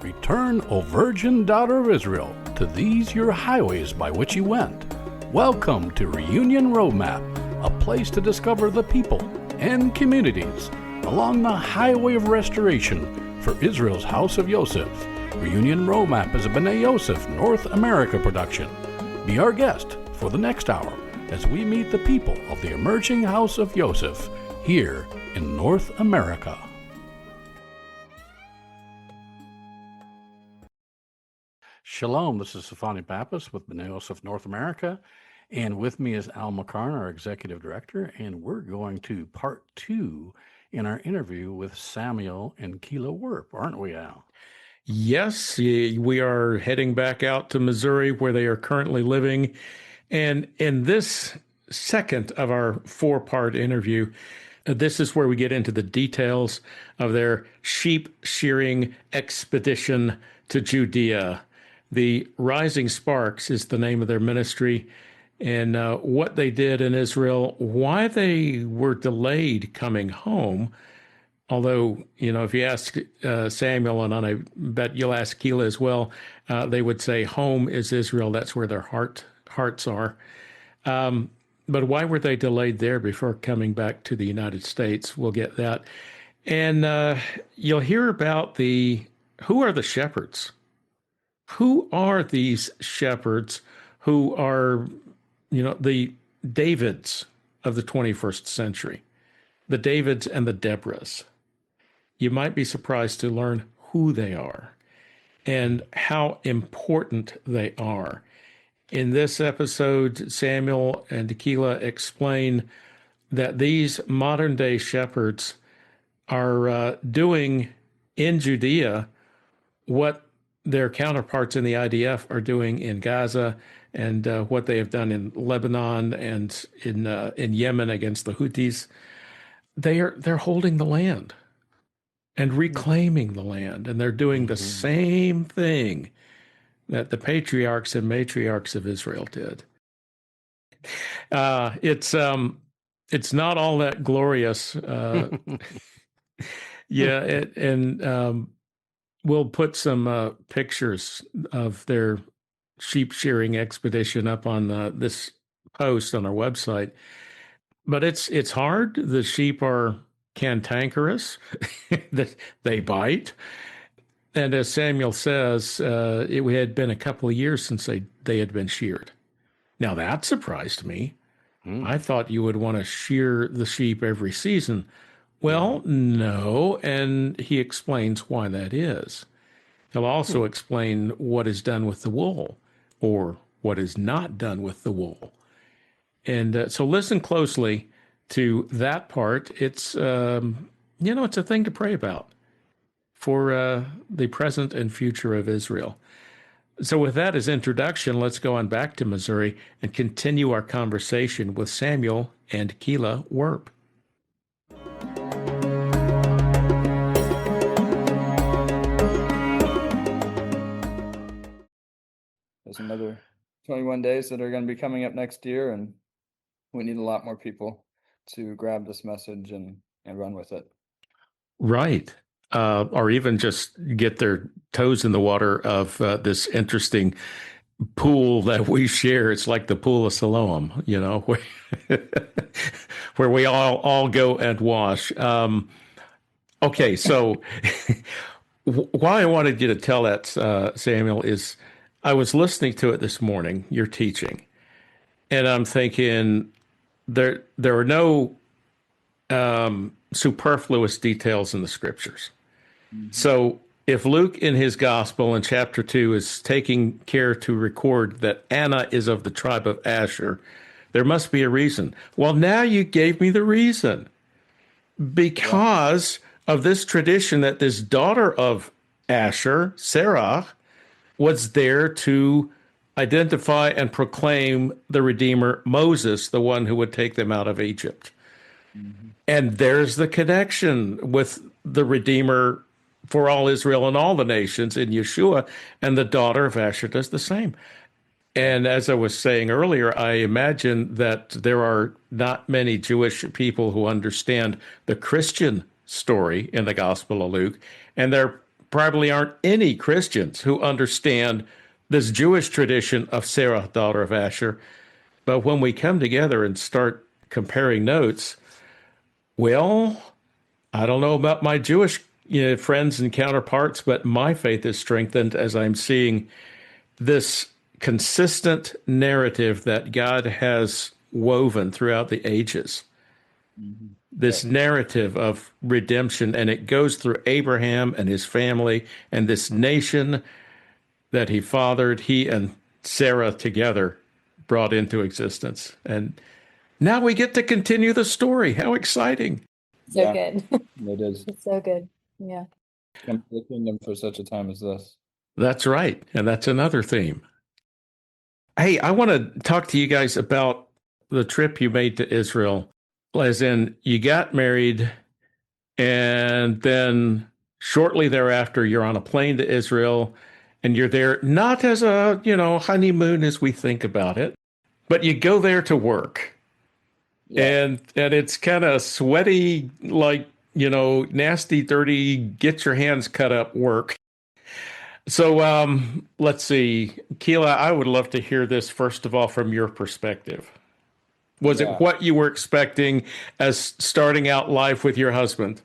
Return, O Virgin Daughter of Israel, to these your highways by which you went. Welcome to Reunion Roadmap, a place to discover the people and communities along the highway of restoration for Israel's House of Yosef. Reunion Roadmap is a B'nai Yosef North America production. Be our guest for the next hour as we meet the people of the emerging House of Yosef here in North America. Shalom, this is Safani Pappas with B'nai Yosef North America, and with me is Al McCarn, our Executive Director, and we're going to part 2 in our interview with Samuel and Keila Wearp, aren't we, Al? Yes, we are heading back out to Missouri where they are currently living. And in this second of our 4-part interview, this is where we get into the details of their sheep shearing expedition to Judea. The Rising Sparks is the name of their ministry, and what they did in Israel, why they were delayed coming home. Although, if you ask Samuel, and I bet you'll ask Keila as well, they would say home is Israel. That's where their hearts are. But why were they delayed there before coming back to the United States? We'll get that. And you'll hear about who are the shepherds? Who are these shepherds who are, the Davids of the 21st century? The Davids and the Deborahs. You might be surprised to learn who they are and how important they are. In this episode, Samuel and Keila explain that these modern-day shepherds are doing in Judea what their counterparts in the IDF are doing in Gaza and what they have done in Lebanon and in Yemen against the Houthis. They're holding the land and reclaiming the land, and they're doing the same thing that the patriarchs and matriarchs of Israel did. It's not all that glorious. We'll put some pictures of their sheep shearing expedition up on this post on our website. But it's hard. The sheep are cantankerous. They bite. And as Samuel says, it had been a couple of years since they had been sheared. Now, that surprised me. I thought you would want to shear the sheep every season. Well, no, and he explains why that is. He'll also explain what is done with the wool or what is not done with the wool. And so listen closely to that part. It's, it's a thing to pray about for the present and future of Israel. So with that as introduction, let's go on back to Missouri and continue our conversation with Samuel and Keila Wearp. There's another 21 days that are going to be coming up next year, and we need a lot more people to grab this message and run with it. Right. Or even just get their toes in the water of this interesting pool that we share. It's like the pool of Siloam, where we all go and wash. Okay, so why I wanted you to tell that, Samuel, is I was listening to it this morning, your teaching, and I'm thinking there are no superfluous details in the scriptures. Mm-hmm. So if Luke in his gospel in chapter 2 is taking care to record that Anna is of the tribe of Asher, there must be a reason. Well, now you gave me the reason. Because of this tradition that this daughter of Asher, Sarah, was there to identify and proclaim the Redeemer, Moses, the one who would take them out of Egypt. Mm-hmm. And there's the connection with the Redeemer for all Israel and all the nations in Yeshua, and the daughter of Asher does the same. And as I was saying earlier, I imagine that there are not many Jewish people who understand the Christian story in the Gospel of Luke, and they're probably aren't any Christians who understand this Jewish tradition of Sarah, daughter of Asher. But when we come together and start comparing notes, well, I don't know about my Jewish friends and counterparts, but my faith is strengthened as I'm seeing this consistent narrative that God has woven throughout the ages. Mhm. This narrative of redemption, and it goes through Abraham and his family and this nation that he fathered, he and Sarah together brought into existence. And now we get to continue the story. How exciting! So Yeah, good. it is. It's so good. Yeah. Come to the kingdom for such a time as this. That's right. And that's another theme. Hey, I want to talk to you guys about the trip you made to Israel, as in you got married and then shortly thereafter you're on a plane to Israel and you're there not as a, honeymoon as we think about it, but you go there to work. Yeah. And it's kind of sweaty, like, nasty, dirty, get your hands cut up work. So let's see. Keila, I would love to hear this first of all from your perspective. Was Yeah. it what you were expecting as starting out life with your husband?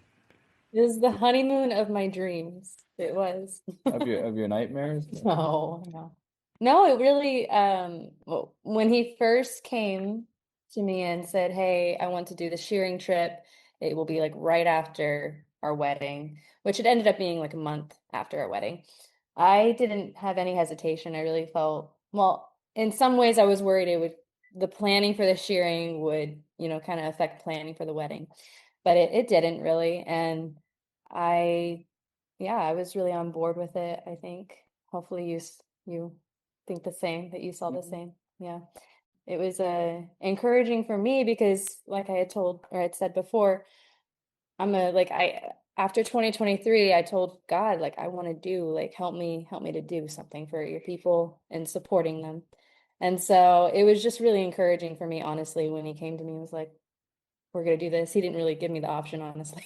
It was the honeymoon of my dreams. It was. Of your nightmares? No, no. No, it really, well, when he first came to me and said, "Hey, I want to do the shearing trip. It will be like right after our wedding," which it ended up being like a month after our wedding. I didn't have any hesitation. I really felt, well, in some ways I was worried the planning for the shearing would, kind of affect planning for the wedding, but it didn't really. And I, yeah, I was really on board with it. I think hopefully you think the same, that you saw the Mhm. same. Yeah. It was encouraging for me because like I had told or I'd said before, after 2023, I told God, like, I want to do, like, help me to do something for your people and supporting them. And so it was just really encouraging for me, honestly, when he came to me and was like, we're gonna do this. He didn't really give me the option, honestly.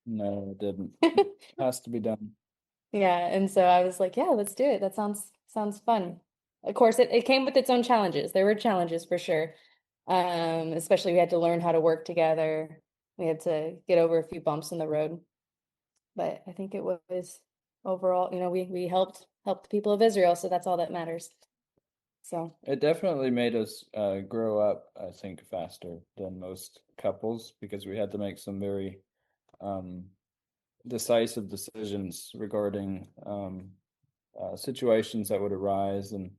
No, it didn't. It has to be done. Yeah, and so I was like, yeah, let's do it. That sounds fun. Of course, it came with its own challenges. There were challenges for sure. Especially we had to learn how to work together. We had to get over a few bumps in the road. But I think it was overall, we helped the people of Israel, so that's all that matters. So It definitely made us grow up, I think, faster than most couples because we had to make some very um, decisive decisions regarding situations that would arise. And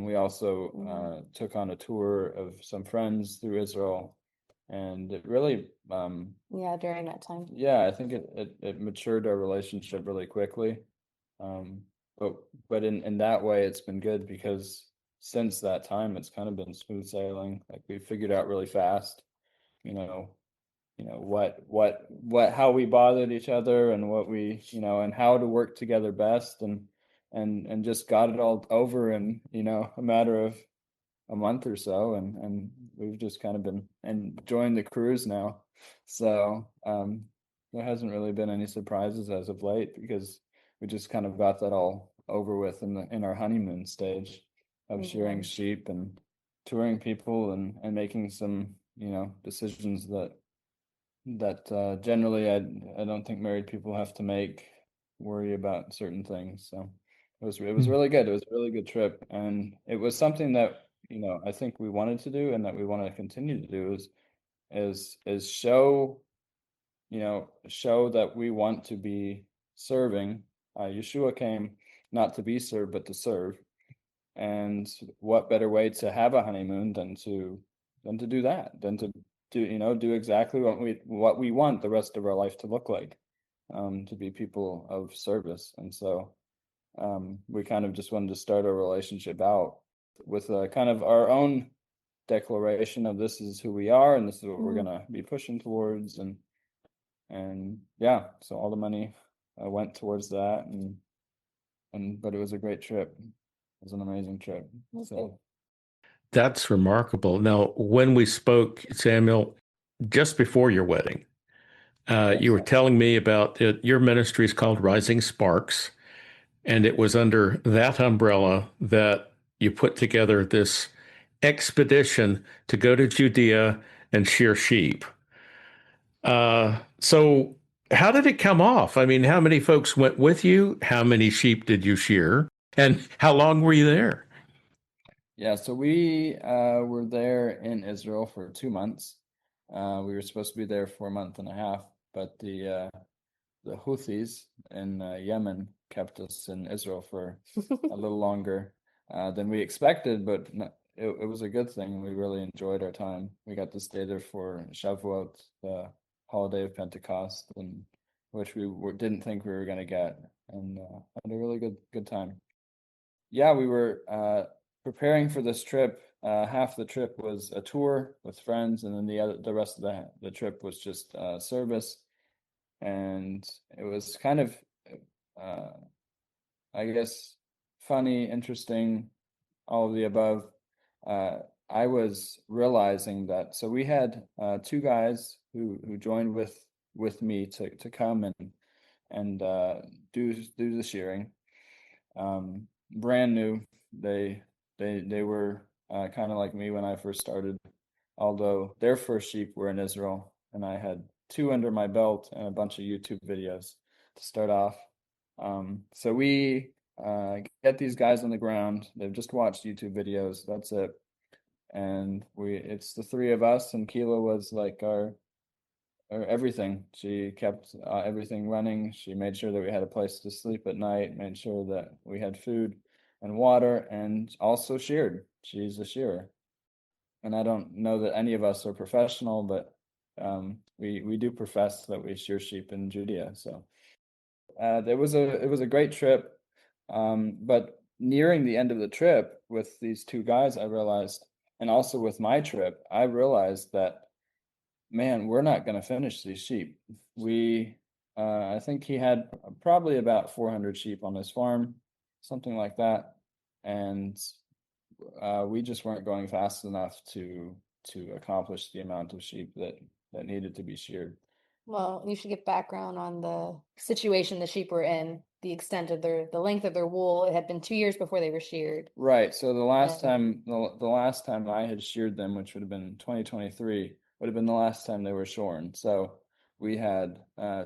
we also took on a tour of some friends through Israel. And it really, yeah, during that time. yeah, I think it matured our relationship really quickly. Um, but in that way, it's been good because since that time, it's kind of been smooth sailing. Like we figured out really fast, you know, how we bothered each other and what we, and how to work together best, and just got it all over in, a matter of a month or so, and we've just kind of been enjoying the cruise now. So there hasn't really been any surprises as of late because we just kind of got that all over with in our honeymoon stage of shearing sheep and touring people and making some decisions that generally I don't think married people have to worry about certain things. So it was really good. It was a really good trip, and it was something that I think we wanted to do and that we want to continue to do is show that we want to be serving. Yeshua came not to be served but to serve, and what better way to have a honeymoon than to do that, than to do exactly what we want the rest of our life to look like, to be people of service. And so we kind of just wanted to start our relationship out with a kind of our own declaration of this is who we are and this is what we're going to be pushing towards. And yeah, so all the money went towards that, but it was a great trip. It was an amazing trip. So That's remarkable. Now, when we spoke, Samuel, just before your wedding, You were telling me about it. Your ministry is called Rising Sparks, and it was under that umbrella that you put together this expedition to go to Judea and shear sheep. So how did it come off? I mean, how many folks went with you? How many sheep did you shear? And how long were you there? Yeah, so we were there in Israel for 2 months. We were supposed to be there for a month and a half, but the Houthis in Yemen kept us in Israel for a little longer than we expected, but it was a good thing. We really enjoyed our time. We got to stay there for Shavuot, the holiday of Pentecost, and which didn't think we were going to get, and had a really good time. Yeah, we were preparing for this trip. Half the trip was a tour with friends, and then the rest of the trip was just service. And it was kind of, uh, I guess, funny, interesting, all of the above. I was realizing that, so we had two guys who joined with me to come and do the shearing. Brand new. They were kind of like me when I first started, although their first sheep were in Israel, and I had two under my belt and a bunch of YouTube videos to start off. So we get these guys on the ground. They've just watched YouTube videos. That's it. And it's the three of us, and Keila was like our everything. She kept everything running. She made sure that we had a place to sleep at night, made sure that we had food and water, and also sheared. She's a shearer. And I don't know that any of us are professional, but we do profess that we shear sheep in Judea. So it was a great trip. But nearing the end of the trip with these two guys, I realized, and also with my trip, I realized that, man, we're not going to finish these sheep. I think he had probably about 400 sheep on his farm, something like that, and we just weren't going fast enough to accomplish the amount of sheep that needed to be sheared. Well, you should give background on the situation the sheep were in, the extent of the length of their wool. It had been 2 years before they were sheared. Right. So the last And time the last time I had sheared them, which would have been 2023, would have been the last time they were shorn. So we had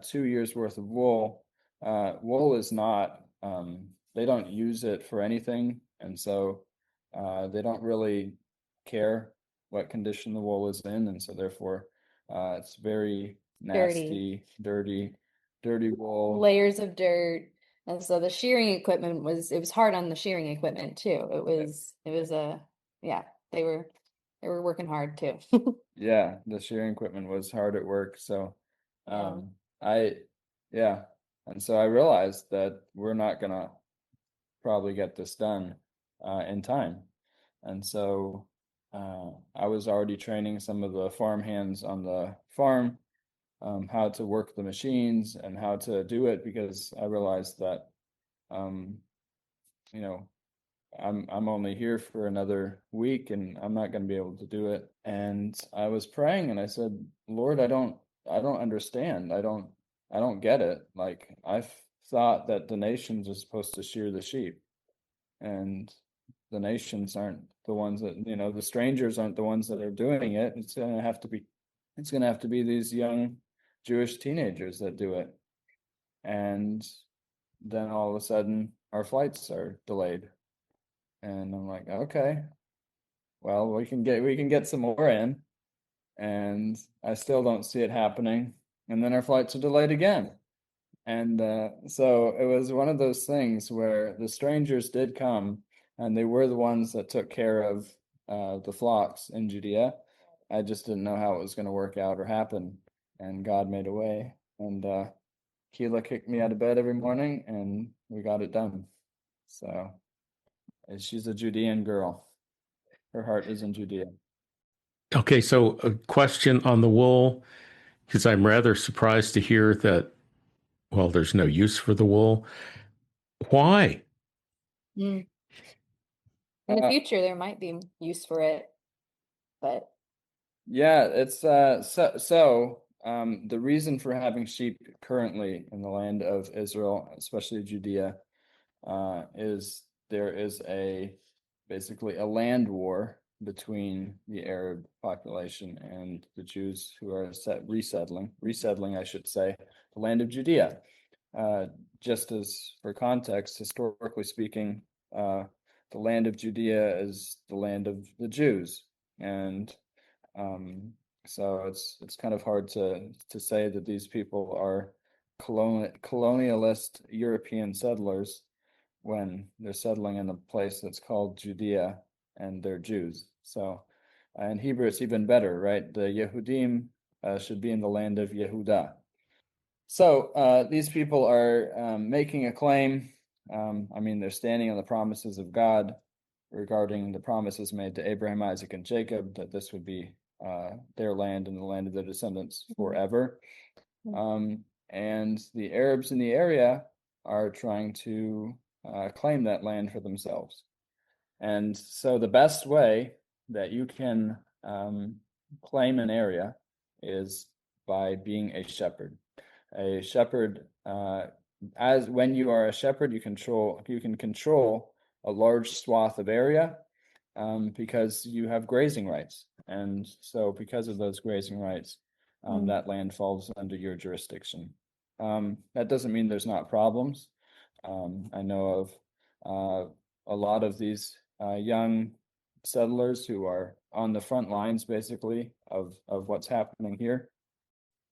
2 years worth of wool. Wool is not they don't use it for anything, and so they don't really care what condition the wool is in, and so therefore it's very dirty, nasty, dirty wool. layers of dirt. And so the shearing equipment was hard on the shearing equipment too. It was a yeah, they were working hard too. Yeah, the shearing equipment was hard at work. So Yeah. I yeah. And so I realized that we're not gonna probably get this done in time. And so I was already training some of the farm hands on the farm, how to work the machines and how to do it, because I realized that um, you know, I'm only here for another week and I'm not going to be able to do it. And I was praying and I said, Lord, I don't understand. I don't get it. Like, I've thought that the nations are supposed to shear the sheep, and the nations aren't the ones that, the strangers aren't the ones that are doing it. It's going to have to be these young Jewish teenagers that do it. And then all of a sudden our flights are delayed. And I'm like, okay, well, we can get some more in, and I still don't see it happening. And then our flights are delayed again. And so it was one of those things where the strangers did come, and they were the ones that took care of the flocks in Judea. I just didn't know how it was going to work out or happen, and God made a way. And Keila kicked me out of bed every morning, and we got it done. So she's a Judean girl. Her heart is in Judea. Okay, so a question on the wool, because I'm rather surprised to hear that, well, there's no use for the wool. Why? Mm. In the Uh, future, there might be use for it, but yeah, it's so the reason for having sheep currently in the land of Israel, especially Judea, is there is basically a land war between the Arab population and the Jews who are resettling, I should say, the land of Judea. Just as for context, historically speaking, the land of Judea is the land of the Jews, and so it's kind of hard to say that these people are colonialist European settlers when they're settling in a place that's called Judea and they're Jews. So in Hebrew, it's even better, right? The Yehudim should be in the land of Yehuda. So these people are making a claim. They're standing on the promises of God regarding the promises made to Abraham, Isaac, and Jacob, that this would be their land and the land of their descendants forever. And the Arabs in the area are trying to claim that land for themselves. And so the best way that you can claim an area is by being a shepherd. A shepherd, as when you are a shepherd, you can control a large swath of area because you have grazing rights. And so because of those grazing rights, that land falls under your jurisdiction. That doesn't mean there's not problems. I know of a lot of these young settlers who are on the front lines, basically, of what's happening here.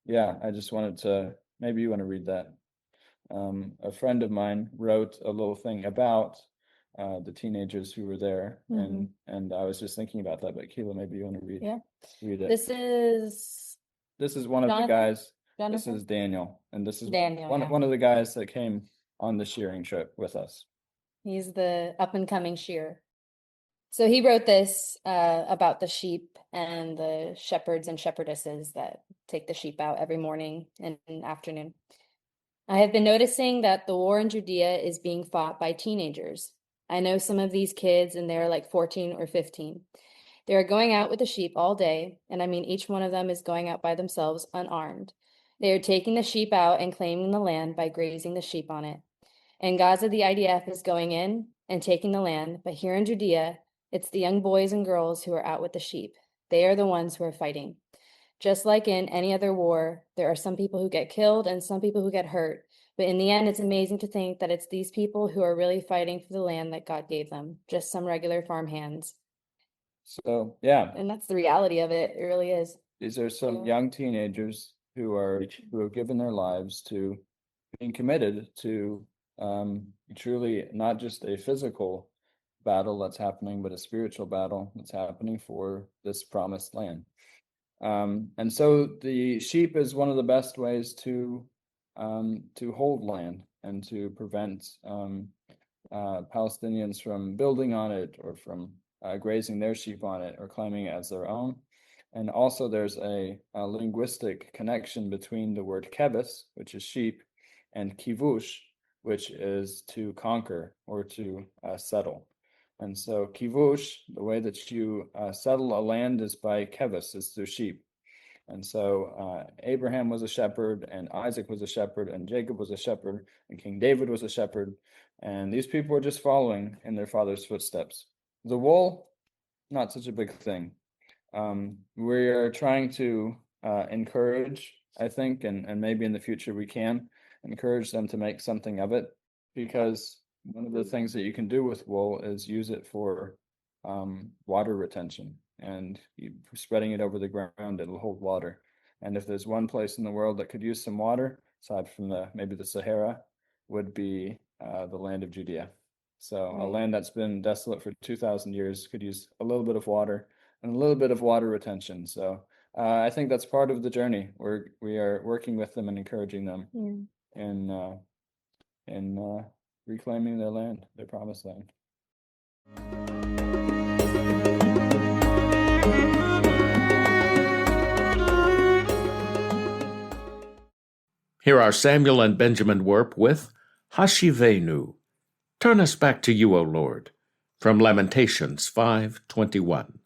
Yeah, I just wanted to, maybe you want to read that. A friend of mine wrote a little thing about the teenagers who were there, and I was just thinking about that. But Keila, maybe you want to read it. This is one of the guys. Jonathan? This is Daniel, and this is Daniel, one of the guys that came on the shearing trip with us. He's the up and coming shearer. So he wrote this about the sheep and the shepherds and shepherdesses that take the sheep out every morning and afternoon. I have been noticing that the war in Judea is being fought by teenagers. I know some of these kids, and they're like 14 or 15. They are going out with the sheep all day, and I mean each one of them is going out by themselves unarmed. They are taking the sheep out and claiming the land by grazing the sheep on it. In Gaza, the IDF is going in and taking the land, but here in Judea, it's the young boys and girls who are out with the sheep. They are the ones who are fighting. Just like in any other war, there are some people who get killed and some people who get hurt. But in the end, it's amazing to think that it's these people who are really fighting for the land that God gave them, just some regular farm hands. So, yeah. And that's the reality of it. It really is. These are some young teenagers who have given their lives to being committed to truly not just a physical battle that's happening, but a spiritual battle that's happening for this promised land. And so the sheep is one of the best ways to hold land and to prevent Palestinians from building on it or from grazing their sheep on it or claiming it as their own. And also there's a linguistic connection between the word kebes, which is sheep, and kivush, which is to conquer or to settle. And so kivush, the way that you settle a land is by kebes, is through sheep. And so Abraham was a shepherd, and Isaac was a shepherd, and Jacob was a shepherd, and King David was a shepherd. And these people were just following in their father's footsteps. The wool, not such a big thing. We are trying to encourage, I think, and maybe in the future we can encourage them to make something of it, because one of the things that you can do with wool is use it for water retention, and spreading it over the ground, it'll hold water. And if there's one place in the world that could use some water, aside from maybe the Sahara, would be the land of Judea. So a land that's been desolate for 2,000 years could use a little bit of water and a little bit of water retention. So I think that's part of the journey. We are working with them and encouraging them in reclaiming their land, their promised land. Here are Samuel and Benjamin Wearp with Hashivenu. Turn us back to you, O Lord, from Lamentations 5:21.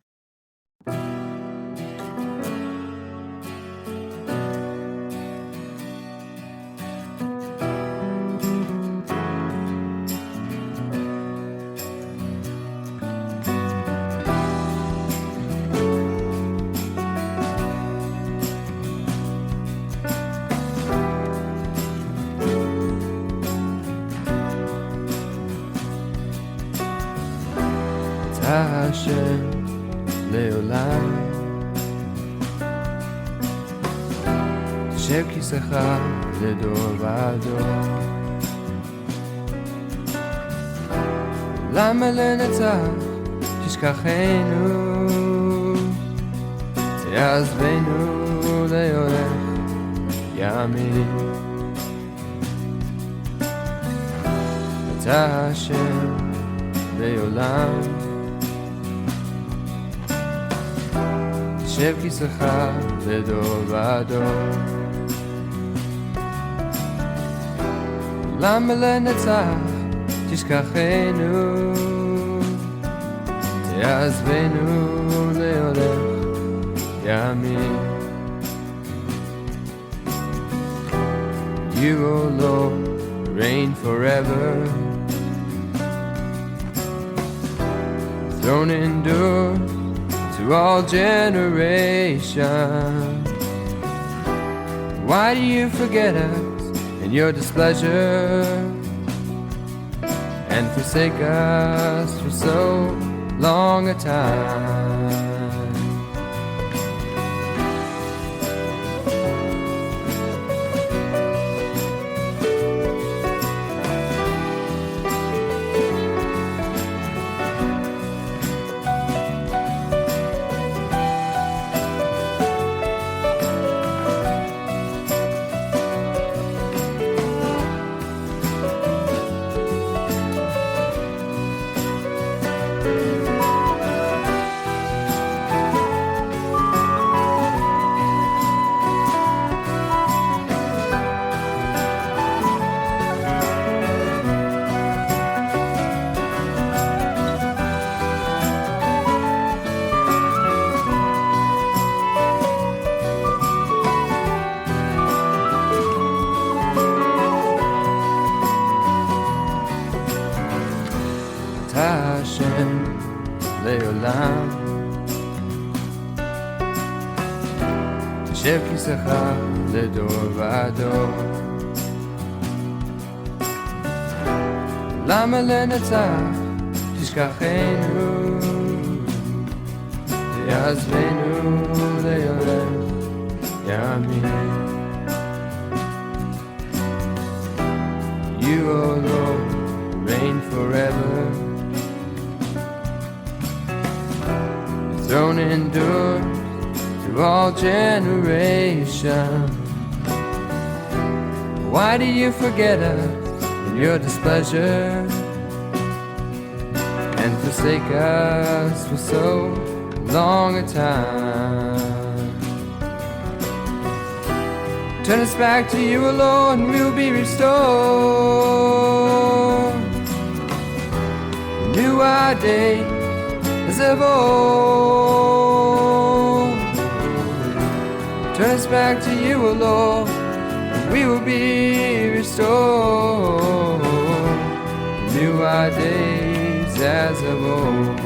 השם לעולם. תשב כיסאך לדור ודור. למה לנצח תשכחנו, תעזבנו להולך ימים. אתה השם לעולם. תשב כיסאך לדור ודור. למה לנצח תשכחנו, תעזבנו להולך ימים. You, O Lord, reign forever. Throne endure to all generations. Why do you forget us in your displeasure, and forsake us for so long a time? השם לעולם. תשב כיסאך לדור ודור. למה לנצח תשכחנו, תעזבנו להולך ימים. You, O Lord, reign forever. Throne endures to all generations. Why do you forget us in your displeasure, and forsake us for so long a time? Turn us back to you, O Lord, and we will be restored. Renew our day as of old. Turn us back to you, O Lord, and we will be restored. Renew our days as of old.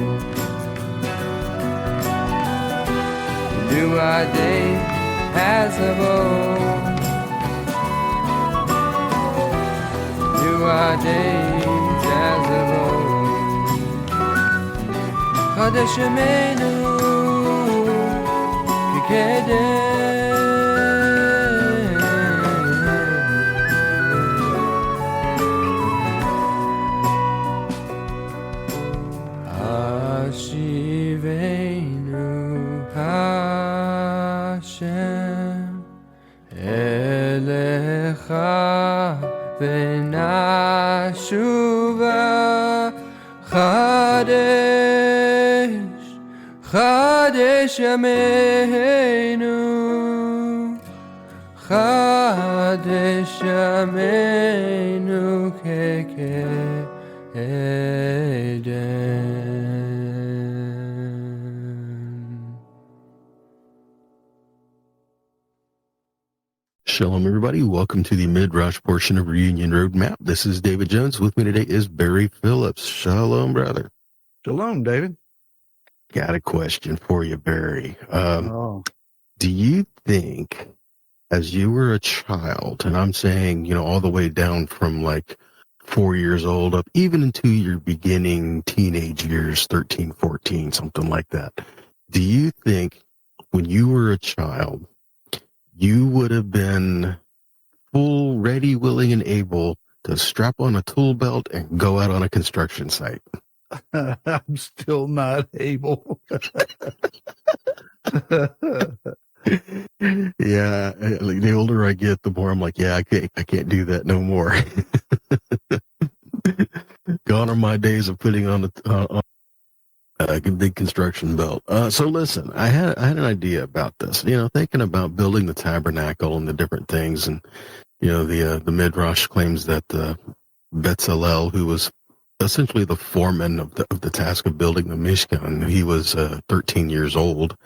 Renew our days as of old. Renew our days as of old. חדש ימינו כקדם. השיבנו השם אליך ונשובה. חדש ימינו, חדש ימינו כקדם. Shalom, everybody. Welcome to the mid-rush portion of Reunion Roadmap. This is David Jones. With me today is Barry Phillips. Shalom, brother. Shalom, David. Got a question for you, Barry. Do you think, as you were a child, and I'm saying, all the way down from like 4 years old up even into your beginning teenage years, 13, 14, something like that. Do you think when you were a child, you would have been full, ready, willing, and able to strap on a tool belt and go out on a construction site? I'm still not able. Yeah, like the older I get, the more I'm like, yeah, I can't do that no more. Gone are my days of putting on a big construction belt. So listen, I had an idea about this. Thinking about building the tabernacle and the different things, and the Midrash claims that Bezalel, who was essentially the foreman of the task of building the Mishkan, he was 13 years old.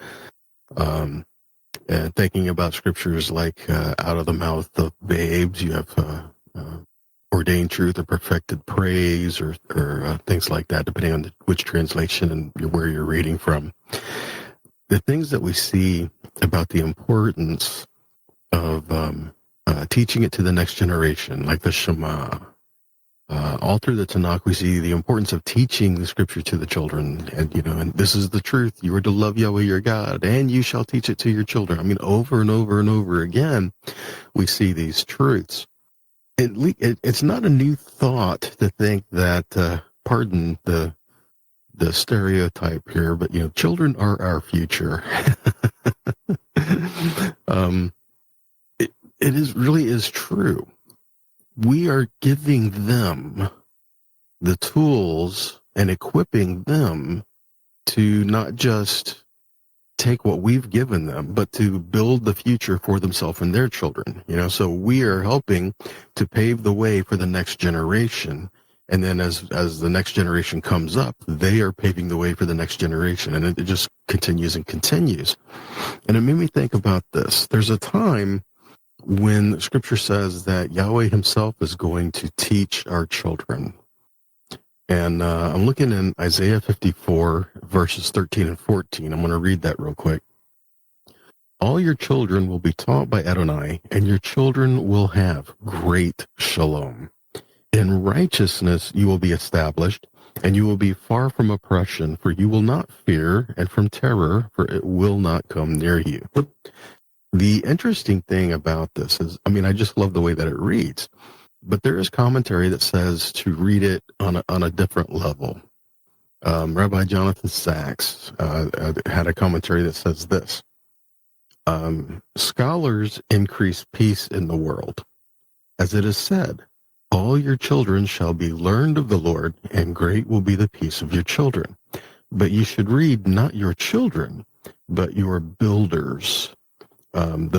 And thinking about scriptures like out of the mouth of babes, you have ordained truth or perfected praise, or things like that, depending on which translation and where you're reading from. The things that we see about the importance of teaching it to the next generation, like the Shema. All through the Tanakh, we see the importance of teaching the scripture to the children. And this is the truth. You are to love Yahweh your God, and you shall teach it to your children. I mean, over and over and over again, we see these truths. It's not a new thought to think that, pardon the stereotype here, but, children are our future. It really is true. We are giving them the tools and equipping them to not just take what we've given them, but to build the future for themselves and their children. So we are helping to pave the way for the next generation. And then as the next generation comes up, they are paving the way for the next generation. And it just continues and continues. And it made me think about this. There's a time when Scripture says that Yahweh himself is going to teach our children. And I'm looking in Isaiah 54, verses 13 and 14. I'm going to read that real quick. All your children will be taught by Adonai, and your children will have great shalom. In righteousness you will be established, and you will be far from oppression, for you will not fear, and from terror, for it will not come near you. The interesting thing about this is, I just love the way that it reads, but there is commentary that says to read it on a different level. Rabbi Jonathan Sachs had a commentary that says this: scholars increase peace in the world. As it is said, all your children shall be learned of the Lord, and great will be the peace of your children. But you should read not your children, but your builders. In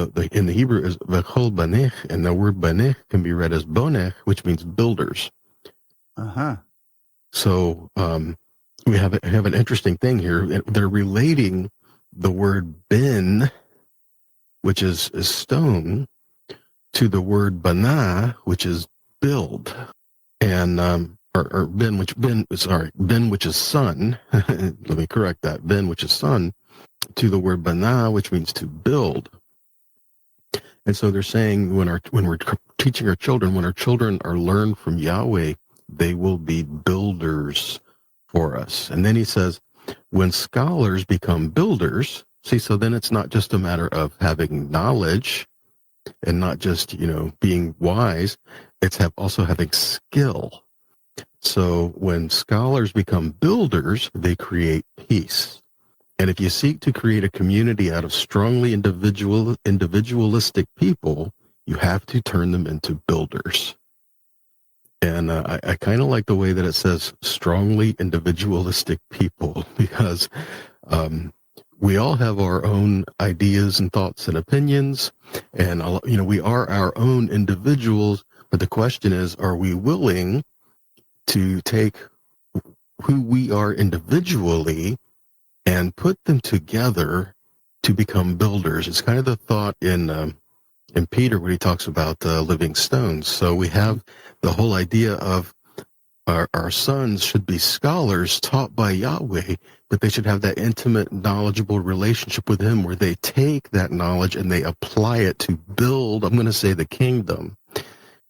the Hebrew is v'chol banech, and the word banech can be read as bonech, which means builders. So we have an interesting thing here. They're relating the word ben, which is stone, to the word bana, which is build, and ben, which is son. Let me correct that. Ben, which is son, to the word bana, which means to build. And so they're saying when we're teaching our children, when our children are learned from Yahweh, they will be builders for us. And then he says, when scholars become builders, so then it's not just a matter of having knowledge and not just, being wise, it's also having skill. So when scholars become builders, they create peace. And if you seek to create a community out of strongly individualistic people, you have to turn them into builders. And I kind of like the way that it says strongly individualistic people, because we all have our own ideas and thoughts and opinions, and we are our own individuals. But the question is, are we willing to take who we are individually and put them together to become builders? It's kind of the thought in Peter when he talks about living stones. So we have the whole idea of our sons should be scholars taught by Yahweh, but they should have that intimate, knowledgeable relationship with him where they take that knowledge and they apply it to build, I'm going to say, the kingdom.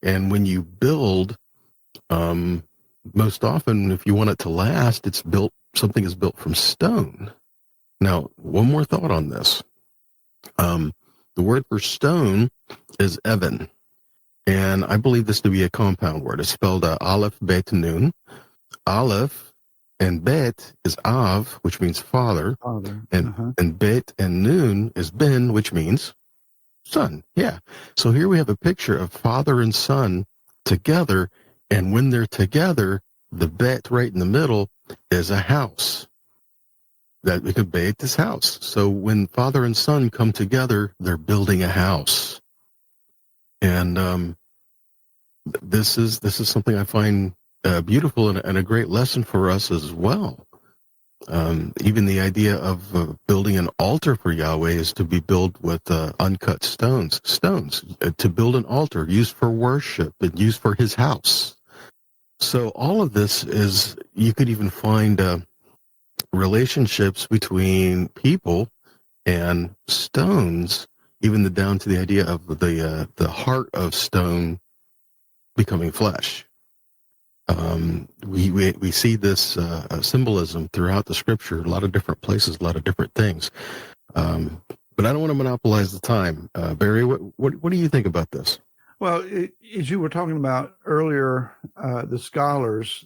And when you build, Most often, if you want it to last, something is built from stone. Now, one more thought on this. The word for stone is Evan, and I believe this to be a compound word. It's spelled Aleph, Bet, Nun. Aleph and Bet is Av, which means father, and Bet and Nun is Ben, which means son. Yeah. So here we have a picture of father and son together, and when they're together, the Bet right in the middle is a house. That we could bait this house. So when father and son come together, they're building a house. And this is something I find beautiful and a great lesson for us as well. Even the idea of building an altar for Yahweh is to be built with uncut stones to build an altar used for worship and used for his house. So all of this is, you could even find relationships between people and stones, even down to the idea of the heart of stone becoming flesh. We see this symbolism throughout the scripture, a lot of different places, a lot of different things. But I don't want to monopolize the time. Barry, what do you think about this? Well, as you were talking about earlier, the scholars,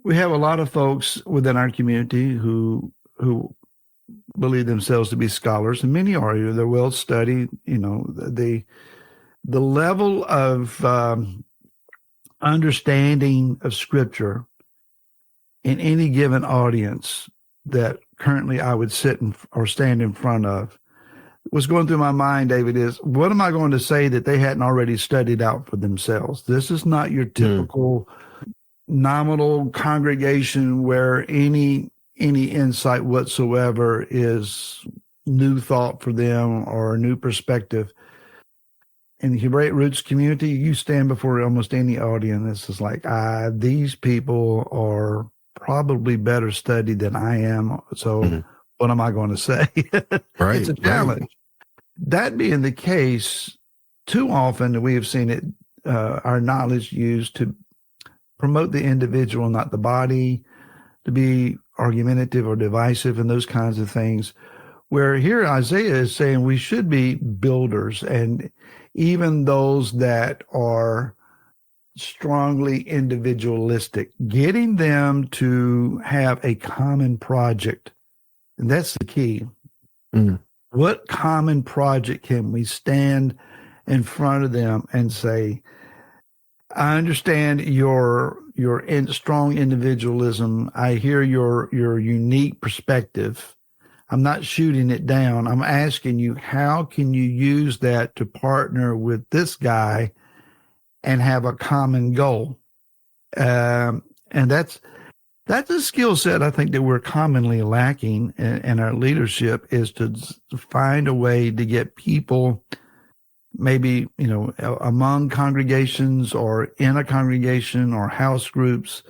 we have a lot of folks within our community who believe themselves to be scholars, and many are. They're well studied. You know, the level of understanding of Scripture in any given audience that currently I would sit or stand in front of, what's going through my mind, David, is what am I going to say that they hadn't already studied out for themselves? This is not your typical nominal congregation where any insight whatsoever is new thought for them or a new perspective. In the Hebraic Roots community, you stand before almost any audience. It's like, these people are probably better studied than I am. So what am I going to say? Right, it's a challenge. Right. That being the case, too often we have seen it, our knowledge used to promote the individual, not the body, to be argumentative or divisive and those kinds of things. Where here Isaiah is saying we should be builders, and even those that are strongly individualistic, getting them to have a common project. And that's the key. What common project can we stand in front of them and say, I understand your strong individualism. I hear your unique perspective. I'm not shooting it down. I'm asking you, how can you use that to partner with this guy and have a common goal? And that's a skill set I think that we're commonly lacking in our leadership, is to find a way to get people, maybe, among congregations or in a congregation or house groups,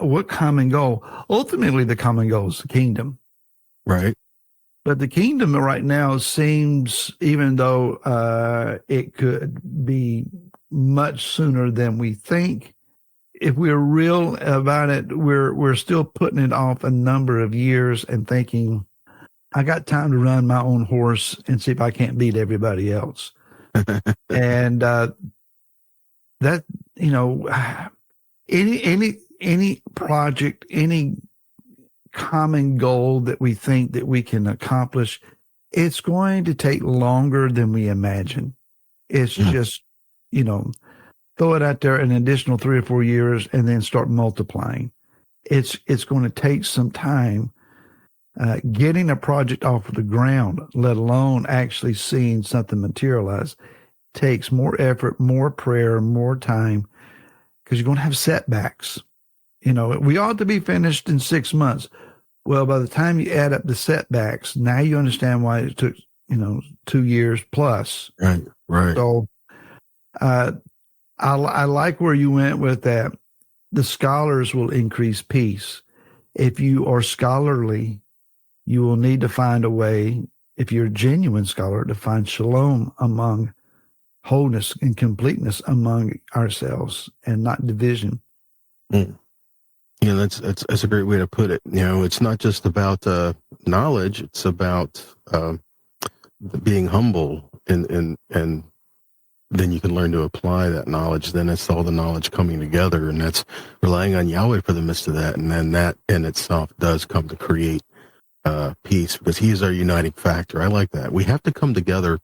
what common goal? Ultimately, the common goal is the kingdom. Right. But the kingdom right now seems, even though it could be much sooner than we think, if we're real about it, we're still putting it off a number of years and thinking, I got time to run my own horse and see if I can't beat everybody else. And that, any project, any common goal that we think that we can accomplish, it's going to take longer than we imagine. It's just, throw it out there an additional 3 or 4 years and then start multiplying. It's going to take some time getting a project off of the ground, let alone actually seeing something materialize. Takes more effort, more prayer, more time, because you're going to have setbacks. We ought to be finished in 6 months. Well, by the time you add up the setbacks, now you understand why it took, 2 years plus. Right. So I like where you went with that. The scholars will increase peace. If you are scholarly, you will need to find a way, if you're a genuine scholar, to find shalom among wholeness and completeness among ourselves and not division. Mm. That's a great way to put it. It's not just about knowledge; it's about being humble, and then you can learn to apply that knowledge. Then it's all the knowledge coming together, and that's relying on Yahweh for the midst of that. And then that in itself does come to create peace, because He is our uniting factor. I like that. We have to come together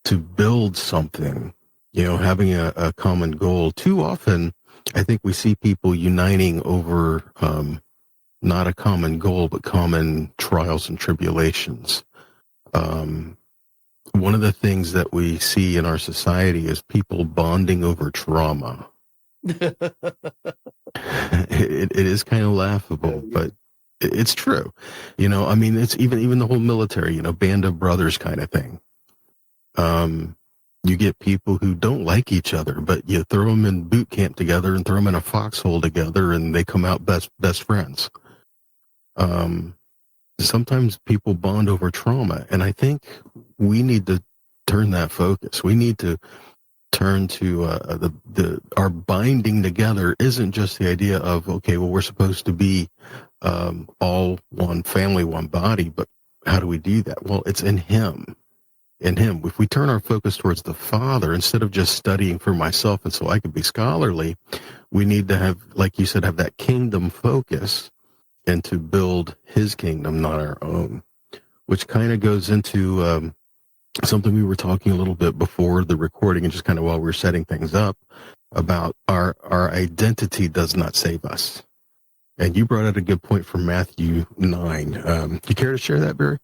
to build something, having a common goal. Too often, I think we see people uniting over not a common goal, but common trials and tribulations. One of the things that we see in our society is people bonding over trauma. It is kind of laughable, but it's true. It's even the whole military, band of brothers kind of thing. You get people who don't like each other, but you throw them in boot camp together and throw them in a foxhole together, and they come out best friends. Sometimes people bond over trauma, and I think we need to turn that focus. We need to turn to our binding together isn't just the idea of, okay, well, we're supposed to be all one family, one body, but how do we do that? Well, it's in Him. In Him. If we turn our focus towards the Father, instead of just studying for myself and so I could be scholarly, we need to have, like you said, have that kingdom focus and to build His kingdom, not our own, which kind of goes into something we were talking a little bit before the recording and just kind of while we were setting things up about our identity does not save us. And you brought out a good point from Matthew 9. You care to share that, Barry?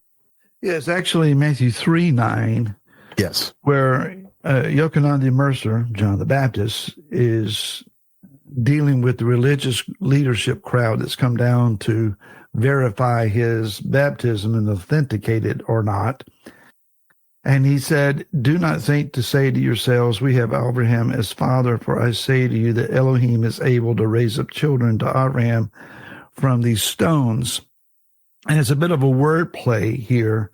Yes, actually Matthew 3:9. Yes. Where Yochanan the Immerser, John the Baptist, is dealing with the religious leadership crowd that's come down to verify his baptism and authenticate it or not. And he said, do not think to say to yourselves, we have Abraham as father, for I say to you that Elohim is able to raise up children to Abraham from these stones. And it's a bit of a word play here.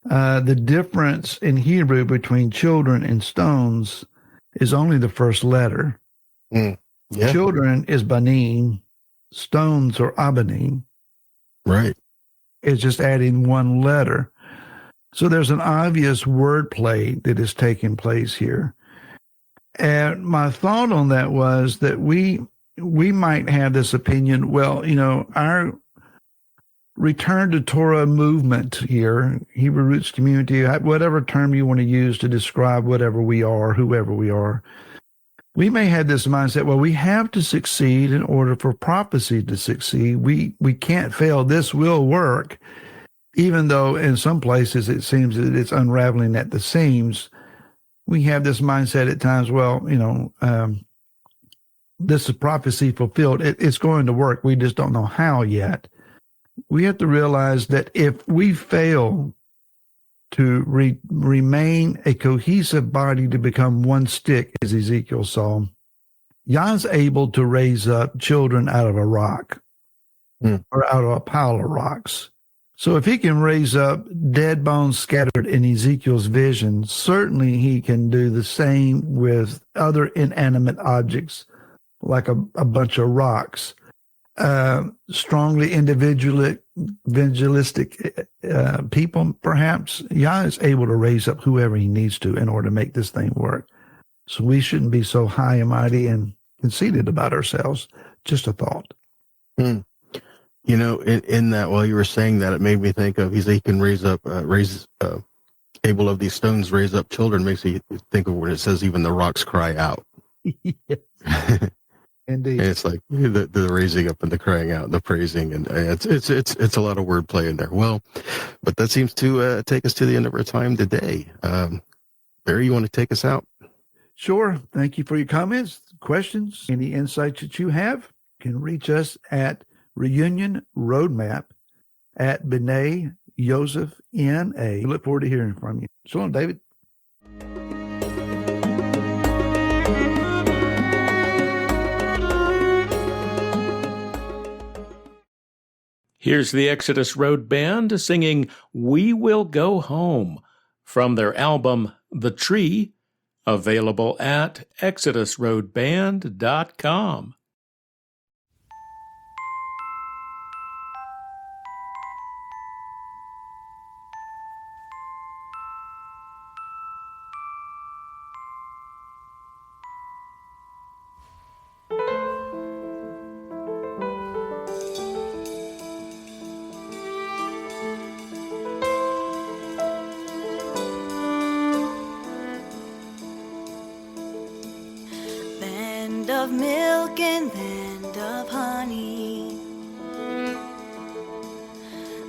The difference in Hebrew between children and stones is only the first letter. Yeah. Children is banim, stones are abanim. Right. It's just adding one letter. So there's an obvious wordplay that is taking place here. And my thought on that was that we might have this opinion, well, our return to Torah movement here, Hebrew Roots community, whatever term you want to use to describe whatever we are, whoever we are, we may have this mindset, well, we have to succeed in order for prophecy to succeed. We can't fail. This will work, even though in some places it seems that it's unraveling at the seams. We have this mindset at times, well, this is prophecy fulfilled. It's going to work. We just don't know how yet. We have to realize that if we fail to remain a cohesive body to become one stick, as Ezekiel saw, Yah's able to raise up children out of a rock or out of a pile of rocks. So if He can raise up dead bones scattered in Ezekiel's vision, certainly He can do the same with other inanimate objects, like a bunch of rocks. Strongly individualistic people, perhaps, Yah is able to raise up whoever He needs to in order to make this thing work. So we shouldn't be so high and mighty and conceited about ourselves. Just a thought. In that, while you were saying that, it made me think of He can able of these stones raise up children. Makes me think of where it says even the rocks cry out. Indeed. And it's like the raising up and the crying out and the praising, and it's a lot of wordplay in there. Well, but that seems to take us to the end of our time today. Barry, you want to take us out? Sure. Thank you for your comments, questions, any insights that you have. You can reach us at Reunion Roadmap at B'nai Yosef N.A. We look forward to hearing from you. Shalom, David. Here's the Exodus Road Band singing We Will Go Home from their album The Tree, available at exodusroadband.com. Land of milk and land of honey,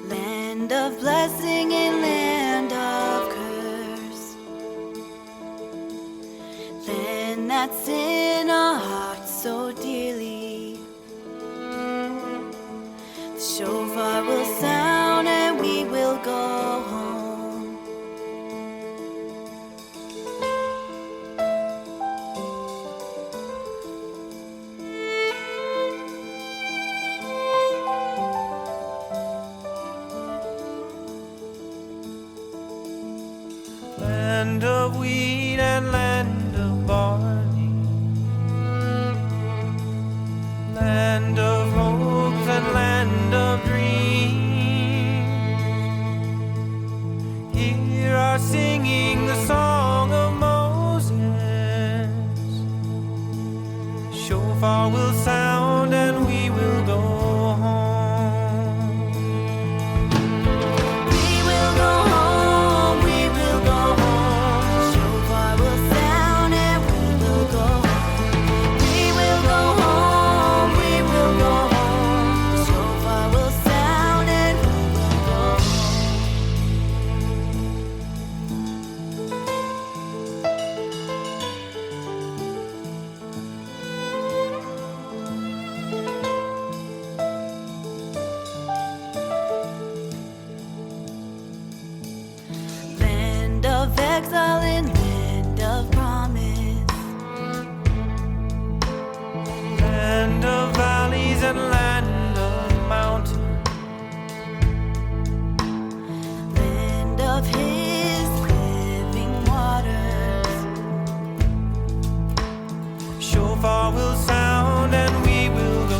land of blessing and land of curse, land that's in our hearts so dearly. The shofar will sound and we will go home. Land of wheat and land of barley, land of hopes and land of dreams. Hear our singing the song of Moses. Shofar will sound and we will go home. We will go home, we will go home. Shofar will sound and we will go home. We will go home, we will go home. Shofar will sound and we will go land of exile and land of promise, Land of valleys and land of mountains, land of his living waters. shofar will sound and we will go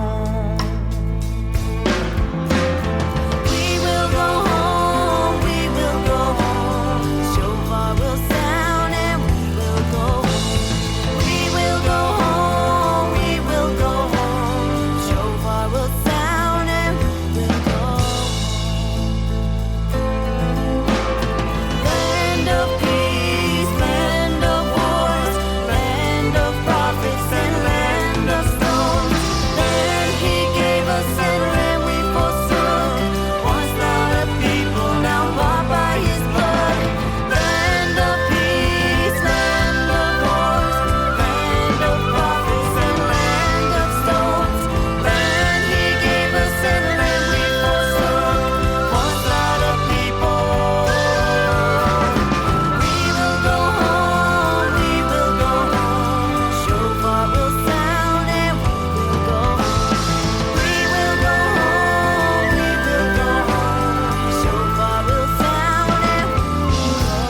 home. We will go home, we will go home. Shofar will sound and we will go home. We will go home, we will go home. Shofar will sound and we will go home. Land of peace, land of wars, land of prophets and land of stones. Land he gave us and land we forsook. Once not a people, now bought by his blood. Land of peace, land of wars, land of prophets and land of stones. Land he gave us and land we forsook. Once not a people. We will go home, we will go home. Shofar will sound and we will go home. We will go home, we will go home. Shofar will sound and we will go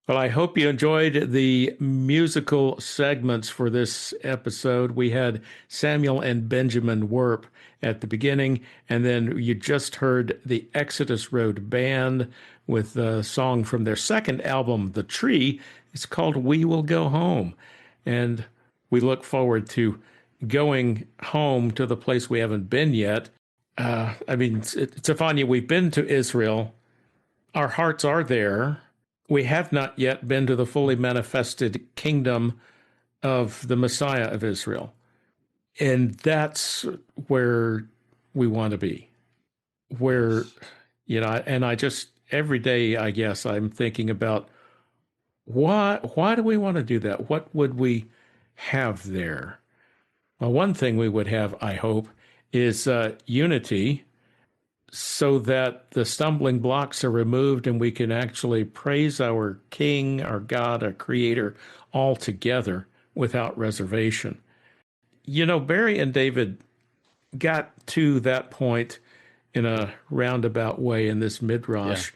Well, I hope you enjoyed the musical segments for this episode. We had Samuel and Benjamin Wearp at the beginning, and then you just heard the Exodus Road Band with a song from their second album, The Tree. It's called We Will Go Home. And we look forward to going home to the place we haven't been yet. Stefania, we've been to Israel. Our hearts are there. We have not yet been to the fully manifested kingdom of the Messiah of Israel. And that's where we want to be. Where, and I just every day, I guess, I'm thinking about why do we want to do that? What would we have there? Well, one thing we would have, I hope, is unity so that the stumbling blocks are removed and we can actually praise our King, our God, our Creator all together without reservation. You know, Barry and David got to that point in a roundabout way in this midrash.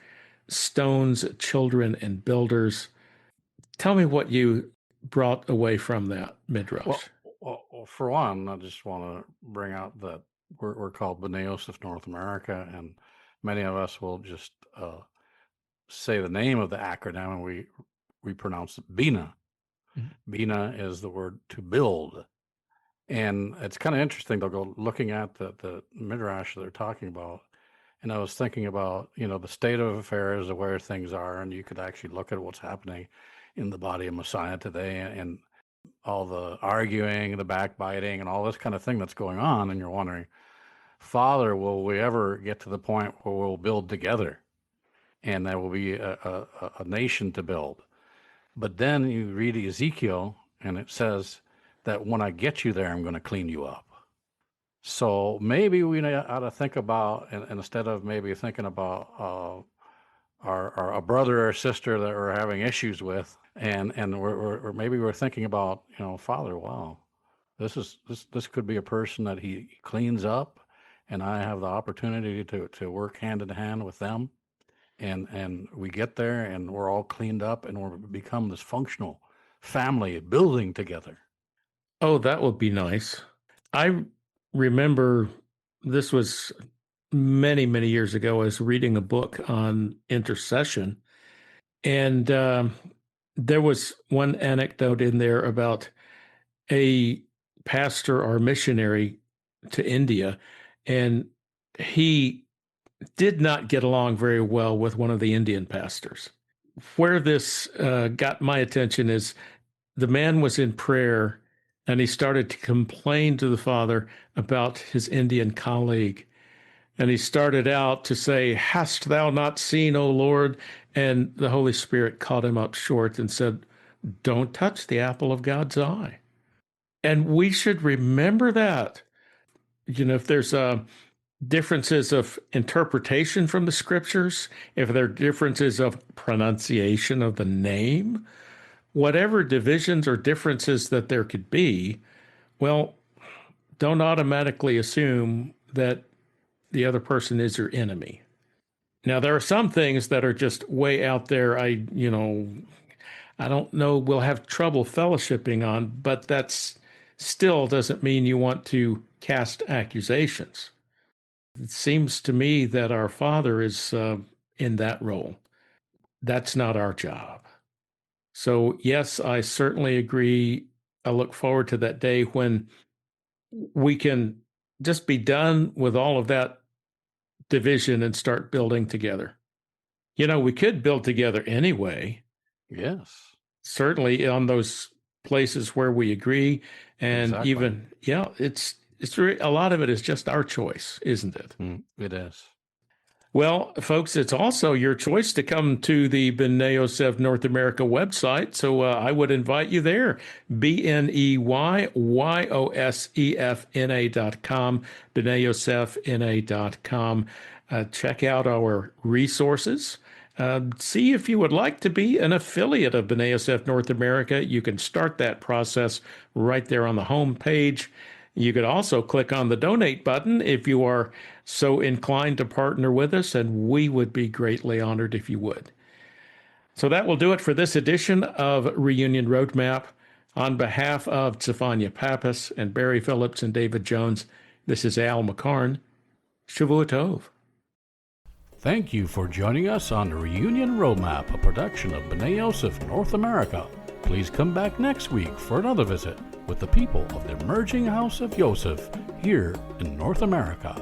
Stones, children, and builders. Tell me what you brought away from that midrash. Well, for one, I just want to bring out that we're called B'nai Yosef North America, and many of us will just say the name of the acronym, and we pronounce it Bina. Bina is the word to build. And it's kind of interesting, they'll go looking at the midrash they're talking about. And I was thinking about, the state of affairs of where things are, and you could actually look at what's happening in the body of Messiah today and all the arguing, the backbiting, and all this kind of thing that's going on. And you're wondering, Father, will we ever get to the point where we'll build together and there will be a nation to build? But then you read Ezekiel, and it says that when I get you there, I'm going to clean you up. So maybe we ought to think about, and instead of maybe thinking about our brother or sister that we're having issues with, and we're maybe we're thinking about, Father, wow, this could be a person that he cleans up, and I have the opportunity to work hand in hand with them, and we get there and we're all cleaned up and we become this functional family building together. Oh, that would be nice. I remember this was many, many years ago. I was reading a book on intercession, and there was one anecdote in there about a pastor or missionary to India, and he did not get along very well with one of the Indian pastors. Where this got my attention is the man was in prayer, and he started to complain to the Father about his Indian colleague. And he started out to say, "Hast thou not seen, O Lord?" And the Holy Spirit caught him up short and said, "Don't touch the apple of God's eye." And we should remember that. If there's differences of interpretation from the scriptures, if there are differences of pronunciation of the name, whatever divisions or differences that there could be, well, don't automatically assume that the other person is your enemy. Now, there are some things that are just way out there. I don't know, we'll have trouble fellowshipping on, but that's still doesn't mean you want to cast accusations. It seems to me that our Father is in that role. That's not our job. So, yes, I certainly agree. I look forward to that day when we can just be done with all of that division and start building together. We could build together anyway. Yes. Certainly on those places where we agree. And Exactly. it's a lot of it is just our choice, isn't it? It is. Well, folks, it's also your choice to come to the B'nai Yosef North America website. So I would invite you there, BNEYYOSEFNA.com, B'naiYosefNA.com. Check out our resources. See if you would like to be an affiliate of B'nai Yosef North America. You can start that process right there on the home page. You could also click on the donate button if you are so inclined to partner with us, and we would be greatly honored if you would. So that will do it for this edition of Reunion Roadmap. On behalf of Stefania Pappas and Barry Phillips and David Jones, this is Al McCarn. Shavua Tov. Thank you for joining us on Reunion Roadmap, a production of B'nai Yosef North America. Please come back next week for another visit with the people of the emerging house of Yosef here in North America.